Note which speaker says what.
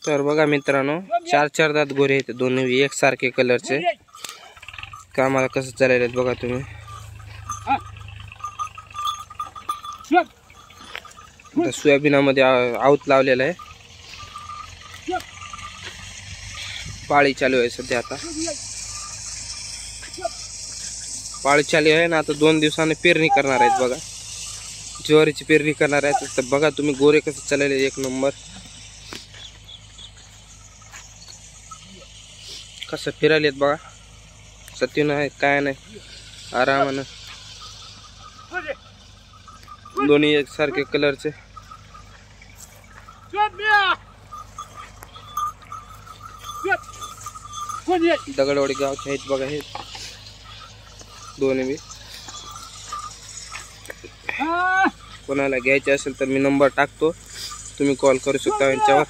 Speaker 1: तर बघा मित्रांनो, चार दात गोरे आहेत, दोन्ही एकसारखे कलरचे. कामाला कसं चालले बघा तुम्ही. सोयाबीनामध्ये आऊत लावलेला आहे. पाळी चालू आहे सध्या. आता पाळी चालू आहे ना. आता 2 दिवसांनी पेरणी करणार आहेत बघा. ज्वारीची पेरणी करणार आहेत. तर बघा तुम्ही गोरे कसं चालले, एक नंबर. कसं फिरायलेत बघा. सत्य नाही काय नाही, आरामानं. दोन्ही एकसारखे कलरचे. दगडवाडी गावचे आहेत बघा हे दोन्ही बी. कोणाला घ्यायचे असेल तर मी नंबर टाकतो, तुम्ही कॉल करू शकता यांच्यावर.